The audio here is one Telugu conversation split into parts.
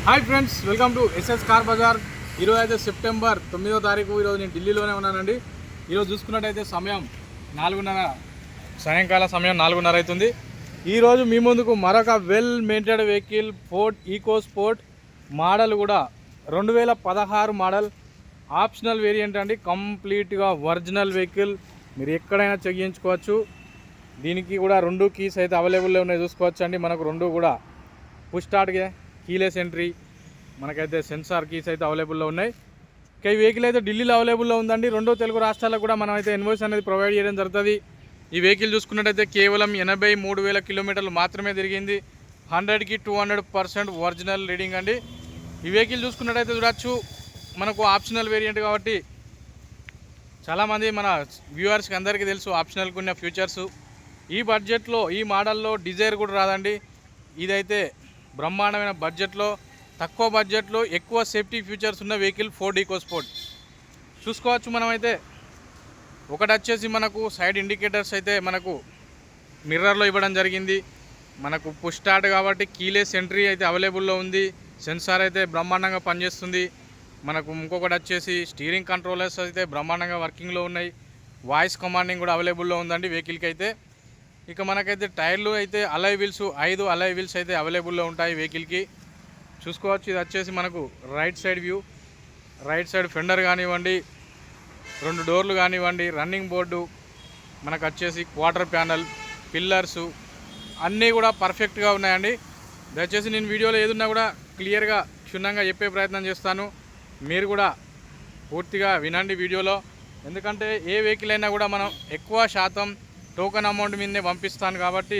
Hi friends, welcome to SS car Bazar. ఈరోజు అయితే సెప్టెంబర్ 9వ తారీఖు. ఈరోజు నేను ఢిల్లీలోనే ఉన్నానండి. ఈరోజు చూసుకున్నట్టయితే సమయం 4:30, సాయంకాల సమయం 4:30 అవుతుంది. ఈరోజు మీ ముందుకు మరొక well maintained vehicle Ford EcoSport model కూడా 2016 మోడల్ ఆప్షనల్ వేరియంట్ అండి. కంప్లీట్గా ఒరిజినల్ వెహికల్, మీరు ఎక్కడైనా చెక్ చేయించుకోవచ్చు. దీనికి కూడా 2 కీస్ అయితే అవైలబుల్లో ఉన్నాయి, చూసుకోవచ్చు అండి. మనకు 2 కూడా పుష్ స్టార్ట్గా కీలెస్ ఎంట్రీ, మనకైతే సెన్సార్ కీస్ అయితే అవైలబుల్లో ఉన్నాయి. ఈ వెహికల్ అయితే ఢిల్లీలో అవైలబుల్లో ఉందండి. 2 తెలుగు రాష్ట్రాలకు కూడా మనం అయితే ఇన్వాయిస్ అనేది ప్రొవైడ్ చేయడం జరుగుతుంది. ఈ వెహికల్ చూసుకున్నట్టయితే కేవలం 83,000 కిలోమీటర్లు మాత్రమే తిరిగింది. 100కి 200% ఒరిజినల్ రీడింగ్ అండి. ఈ వెహికల్ చూసుకున్నట్టయితే చూడొచ్చు, మనకు ఆప్షనల్ వేరియంట్ కాబట్టి చాలామంది మన వ్యూవర్స్కి అందరికీ తెలుసు ఆప్షనల్కి ఉన్న ఫ్యూచర్స్. ఈ బడ్జెట్లో ఈ మోడల్లో డిజైర్ కూడా రాదండి. ఇదైతే బ్రహ్మాండమైన బడ్జెట్లో, తక్కువ బడ్జెట్లో ఎక్కువ సేఫ్టీ ఫీచర్స్ ఉన్న వెహికల్ ఫోర్డ్ ఈకో స్పోర్ట్ చూసుకోవచ్చు. మనమైతే ఒకటి వచ్చేసి మనకు సైడ్ ఇండికేటర్స్ అయితే మనకు మిర్రర్లో ఇవ్వడం జరిగింది. మనకు పుష్ స్టార్ట్ కాబట్టి కీలెస్ ఎంట్రీ అయితే అవైలబుల్లో ఉంది. సెన్సార్ అయితే బ్రహ్మాండంగా పనిచేస్తుంది. మనకు ఇంకొకటి వచ్చేసి స్టీరింగ్ కంట్రోలర్స్ అయితే బ్రహ్మాండంగా వర్కింగ్లో ఉన్నాయి. వాయిస్ కమాండింగ్ కూడా అవైలబుల్లో ఉందండి వెహికల్కి అయితే. ఇక మనకైతే టైర్లు అయితే అలై వీల్స్ 5 అలై వీల్స్ అయితే అవైలబుల్లో ఉంటాయి వెహికల్కి, చూసుకోవచ్చు. ఇది వచ్చేసి మనకు right side view, right side fender కానివ్వండి, 2 డోర్లు కానివ్వండి, రన్నింగ్ బోర్డు, మనకు వచ్చేసి క్వార్టర్ ప్యానల్, పిల్లర్సు అన్నీ కూడా పర్ఫెక్ట్గా ఉన్నాయండి. దయచేసి నేను వీడియోలో ఏదున్నా కూడా క్లియర్గా క్షుణ్ణంగా చెప్పే ప్రయత్నం చేస్తాను. మీరు కూడా పూర్తిగా వినండి వీడియోలో. ఎందుకంటే ఏ వెహికల్ అయినా కూడా మనం ఎక్కువ శాతం టోకెన్ అమౌంట్ మీదనే పంపిస్తాను కాబట్టి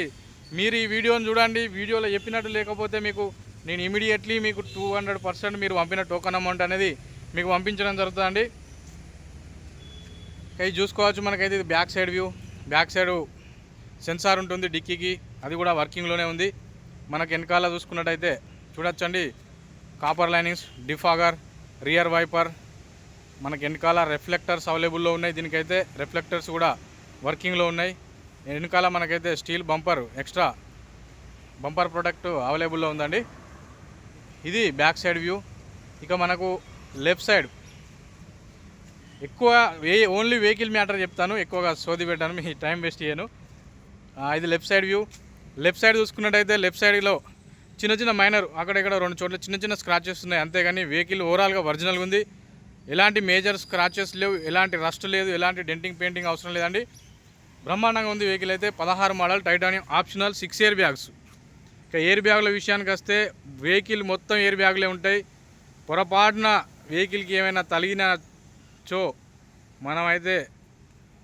మీరు ఈ వీడియోని చూడండి. వీడియోలో చెప్పినట్టు లేకపోతే మీకు నేను ఇమీడియట్లీ మీకు 200% మీరు పంపిన టోకెన్ అమౌంట్ అనేది మీకు పంపించడం జరుగుతుందండి. ఇది చూసుకోవచ్చు. మనకైతే ఇది back side view, back side sensor ఉంటుంది డిక్కీకి, అది కూడా వర్కింగ్లోనే ఉంది. మనకు వెనకాల చూసుకున్నట్టయితే చూడొచ్చండి, copper linings, defogger, rear wiper, మనకి వెనకాల రిఫ్లెక్టర్స్ అవైలబుల్లో ఉన్నాయి. దీనికైతే రిఫ్లెక్టర్స్ కూడా వర్కింగ్లో ఉన్నాయి. వెనకాల మనకైతే steel bumper, extra bumper product అవైలబుల్లో ఉందండి. ఇది బ్యాక్ సైడ్ వ్యూ. ఇక మనకు లెఫ్ట్ సైడ్ ఎక్కువ ఓన్లీ వెహికల్ మ్యాటర్ చెప్తాను, ఎక్కువగా సోది పెట్టాను, మీ టైం వేస్ట్ చేయను. ఇది left side view. Left side చూసుకున్నట్టయితే లెఫ్ట్ సైడ్లో చిన్న చిన్న మైనర్ అక్కడెక్కడ 2 చోట్ల చిన్న చిన్న స్క్రాచెస్ ఉన్నాయి, అంతేగాని వెహికల్ ఓవరాల్గా ఒరిజినల్గా ఉంది. ఎలాంటి మేజర్ స్క్రాచెస్ లేవు, ఎలాంటి రస్ట్ లేదు, ఎలాంటి డెంటింగ్ పెయింటింగ్ అవసరం లేదండి. బ్రహ్మాండంగా ఉంది వెహికల్ అయితే. 16 model titanium optional 6 air bags. ఇక ఎయిర్ బ్యాగుల విషయానికి వస్తే వెహికల్ మొత్తం ఎయిర్ బ్యాగులే ఉంటాయి. పొరపాటున వెహికల్కి ఏమైనా తగిలినచో మనమైతే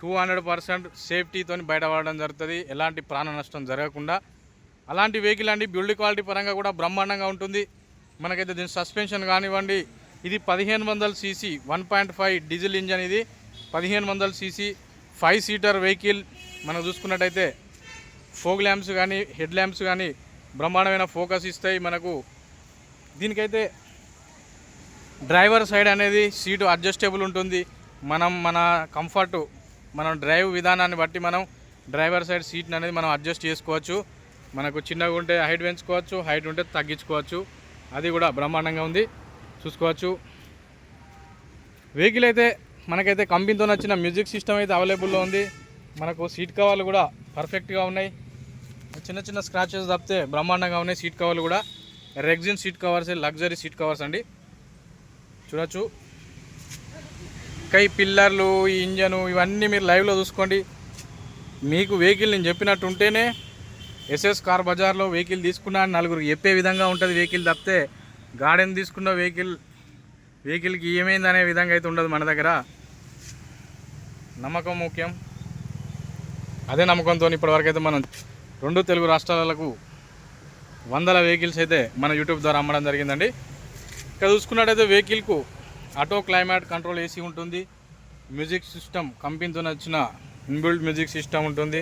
200% సేఫ్టీతో బయటపడడం జరుగుతుంది, ఎలాంటి ప్రాణ నష్టం జరగకుండా. అలాంటి వెహికల్ అండి. బిల్డ్ క్వాలిటీ పరంగా కూడా బ్రహ్మాండంగా ఉంటుంది. మనకైతే దీని సస్పెన్షన్ కానివ్వండి, ఇది 1500 cc 1.5 డీజిల్ ఇంజన్. ఇది 1500 cc 5 సీటర్ వెహికల్. మనం చూసుకున్నట్టయితే ఫోగ్ ల్యాంప్స్ కానీ హెడ్ ల్యాంప్స్ కానీ బ్రహ్మాండమైన ఫోకస్ ఇస్తాయి మనకు. దీనికైతే డ్రైవర్ సైడ్ అనేది సీటు అడ్జస్టబుల్ ఉంటుంది. మన కంఫర్టు, మనం డ్రైవ్ విధానాన్ని బట్టి మనం డ్రైవర్ సైడ్ సీట్ని అనేది మనం అడ్జస్ట్ చేసుకోవచ్చు. మనకు చిన్నగా ఉంటే హైట్ పెంచుకోవచ్చు, హైట్ ఉంటే తగ్గించుకోవచ్చు. అది కూడా బ్రహ్మాండంగా ఉంది, చూసుకోవచ్చు. వెహికల్ అయితే మనకైతే కంపెనీతో వచ్చిన మ్యూజిక్ సిస్టమ్ అయితే అవైలబుల్లో ఉంది. మనకు సీట్ కవర్లు కూడా పర్ఫెక్ట్గా ఉన్నాయి. చిన్న చిన్న స్క్రాచెస్ తప్పితే బ్రహ్మాండంగా ఉన్నాయి. సీట్ కవర్లు కూడా rexine seat covers, luxury seat covers అండి, చూడొచ్చు. కై పిల్లర్లు, ఈ ఇంజను ఇవన్నీ మీరు లైవ్లో చూసుకోండి. మీకు వెహికల్ నేను చెప్పినట్టు ఉంటేనే ఎస్ఎస్ కార్ బజార్లో వెహికల్ తీసుకున్నా అని నలుగురికి చెప్పే విధంగా ఉంటుంది వెహికల్. తప్పితే గార్డెన్ తీసుకున్న వెహికల్కి ఏమైంది అనే విధంగా అయితే ఉండదు. మన దగ్గర నమ్మకం ముఖ్యం. అదే నమ్మకంతో ఇప్పటివరకు అయితే మనం 2 తెలుగు రాష్ట్రాలకు 100 వెహికల్స్ అయితే మన యూట్యూబ్ ద్వారా అమ్మడం జరిగిందండి. ఇక్కడ చూసుకున్నట్టయితే వెహికల్కు ఆటో క్లైమేట్ కంట్రోల్ ఏసీ ఉంటుంది. మ్యూజిక్ సిస్టమ్ కంపెనీతో వచ్చిన ఇన్బిల్ట్ మ్యూజిక్ సిస్టమ్ ఉంటుంది.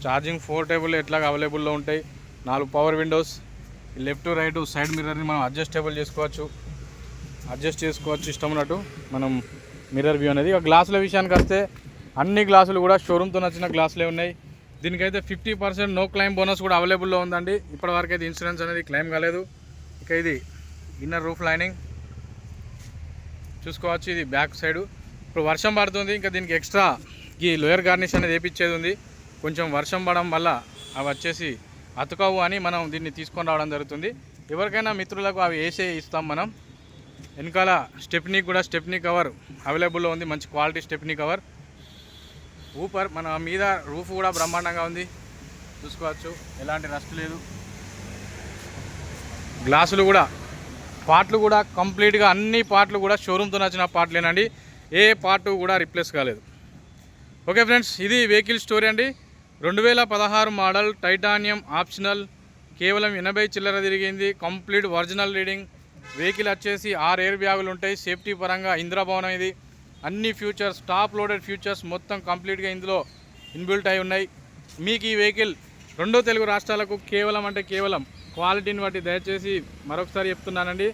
ఛార్జింగ్ 4 టేబుల్ ఎట్లాగా అవైలబుల్లో ఉంటాయి. 4 power windows, left right side మిర్రర్ని మనం అడ్జస్ట్ చేసుకోవచ్చు ఇష్టం ఉన్నట్టు మనం మిర్రర్ వ్యూ అనేది. గ్లాసుల విషయానికి వస్తే అన్ని గ్లాసులు కూడా షోరూమ్తో నచ్చిన గ్లాసులే ఉన్నాయి. దీనికైతే 50% నో క్లైమ్ బోనస్ కూడా అవైలబుల్లో ఉందండి. ఇప్పటివరకు అయితే ఇన్సూరెన్స్ అనేది క్లెయిమ్ కాలేదు. ఇక ఇది ఇన్నర్ రూఫ్ లైనింగ్ చూసుకోవచ్చు. ఇది బ్యాక్ సైడు. ఇప్పుడు వర్షం పడుతుంది, ఇంకా దీనికి ఎక్స్ట్రా ఈ లోయర్ గార్నిష్ అనేది వేపించేది ఉంది. కొంచెం వర్షం పడడం వల్ల అవి వచ్చేసి అతుకవు అని మనం దీన్ని తీసుకొని రావడం జరుగుతుంది. ఎవరికైనా మిత్రులకు అవి వేసే ఇస్తాం మనం. వెనకాల స్టెప్నీ కూడా స్టెప్నీ కవర్ అవైలబుల్లో ఉంది, మంచి క్వాలిటీ స్టెప్నీ కవర్. ఊపర్ మన మీద రూఫ్ కూడా బ్రహ్మాండంగా ఉంది చూసుకోవచ్చు, ఎలాంటి రస్ట్ లేదు. గ్లాసులు కూడా పార్ట్లు కూడా కంప్లీట్గా అన్ని పార్ట్లు కూడా షోరూమ్తో నచ్చిన పార్ట్లేనండి, ఏ పార్ట్ కూడా రిప్లేస్ కాలేదు. ఓకే ఫ్రెండ్స్, ఇది వెహికల్ స్టోరీ అండి. 2016 మోడల్ టైటానియం ఆప్షనల్, కేవలం 80 చిల్లర తిరిగింది. కంప్లీట్ ఒరిజినల్ రీడింగ్ వెహికల్ వచ్చేసి 6 ఎయిర్ బ్యాగులు ఉంటాయి. సేఫ్టీ పరంగా ఇంద్రభవనం ఇది. అన్ని ఫ్యూచర్స్ టాప్ లోడెడ్ ఫ్యూచర్స్ మొత్తం కంప్లీట్గా ఇందులో ఇన్బిల్ట్ అయి ఉన్నాయి. మీకు ఈ వెహికల్ 2 తెలుగు రాష్ట్రాలకు కేవలం క్వాలిటీని బట్టి, దయచేసి మరొకసారి చెప్తున్నానండి,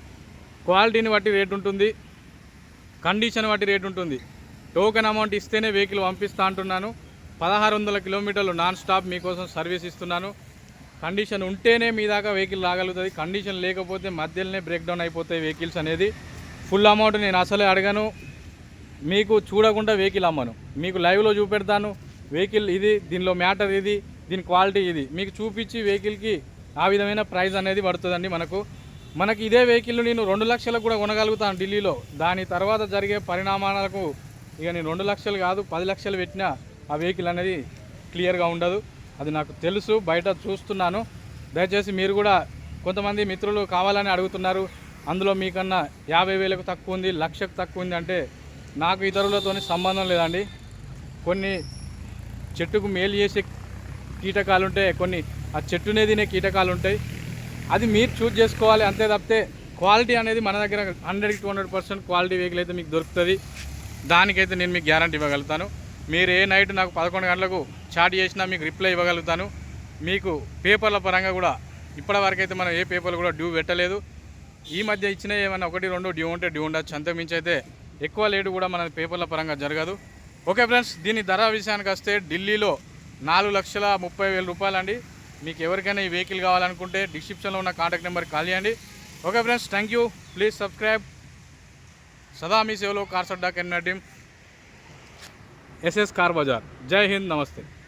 క్వాలిటీని బట్టి రేట్ ఉంటుంది, కండిషన్ బట్టి రేట్ ఉంటుంది. టోకెన్ అమౌంట్ ఇస్తేనే వెహికల్ పంపిస్తా అంటున్నాను. 1600 కిలోమీటర్లు నాన్ స్టాప్ మీకోసం సర్వీస్ ఇస్తున్నాను. కండిషన్ ఉంటేనే మీ దాకా వెహికల్ రాగలుగుతుంది, కండిషన్ లేకపోతే మధ్యలోనే బ్రేక్ డౌన్ అయిపోతాయి వెహికల్స్ అనేది. ఫుల్ అమౌంట్ నేను అసలే అడగను, మీకు చూడకుండా వెహికల్ అమ్మను. మీకు లైవ్లో చూపెడతాను వెహికల్ ఇది, దీనిలో మ్యాటర్ ఇది, దీని క్వాలిటీ ఇది, మీకు చూపించి వెహికల్కి ఆ విధమైన ప్రైస్ అనేది పడుతుందండి. మనకి ఇదే వెహికల్ నేను 2 లక్షలకు కూడా కొనగలుగుతాను ఢిల్లీలో. దాని తర్వాత జరిగే పరిణామాలకు ఇక నేను 2 లక్షలు కాదు 10 లక్షలు పెట్టినా ఆ వెహికల్ అనేది క్లియర్గా ఉండదు. అది నాకు తెలుసు, బయట చూస్తున్నాను. దయచేసి మీరు కూడా, కొంతమంది మిత్రులు కావాలని అడుగుతున్నారు, అందులో మీకన్నా 50,000కు తక్కువ ఉంది, 1,00,000కు తక్కువ ఉంది అంటే నాకు ఇతరులతో సంబంధం లేదండి. కొన్ని చెట్టుకు మేలు చేసే కీటకాలు ఉంటాయి, కొన్ని ఆ చెట్టునే తినే కీటకాలు ఉంటాయి. అది మీరు చూజ్ చేసుకోవాలి అంతే తప్పితే క్వాలిటీ అనేది మన దగ్గర 100కి 200% క్వాలిటీ వెహికల్ అయితే మీకు దొరుకుతుంది. దానికైతే నేను మీకు గ్యారంటీ ఇవ్వగలుగుతాను. మీరు ఏ నైట్ నాకు 11 గంటలకు చాట్ చేసినా మీకు రిప్లై ఇవ్వగలుగుతాను. మీకు పేపర్ల పరంగా కూడా ఇప్పటివరకైతే మనం ఏ పేపర్లు కూడా డ్యూ పెట్టలేదు. ఈ మధ్య ఇచ్చిన ఏమైనా 1-2 డ్యూ ఉంటే డ్యూ ఉండొచ్చు, అంతకుమించి అయితే ఎక్కువ లేటు కూడా మన పేపర్ల పరంగా జరగదు. ఓకే ఫ్రెండ్స్, దీని ధర విషయానికి వస్తే ఢిల్లీలో 4,30,000 రూపాయలు అండి. మీకు ఎవరికైనా ఈ వెహికల్ కావాలనుకుంటే డిస్క్రిప్షన్లో ఉన్న కాంటాక్ట్ నెంబర్కి కాల్ చేయండి. Okay friends, thank you. Please subscribe. సదా మీ సేవలో కార్స్ అడ్డా కెన్ టీమ్, ఎస్ఎస్ కార్ బజార్. జై హింద్, నమస్తే.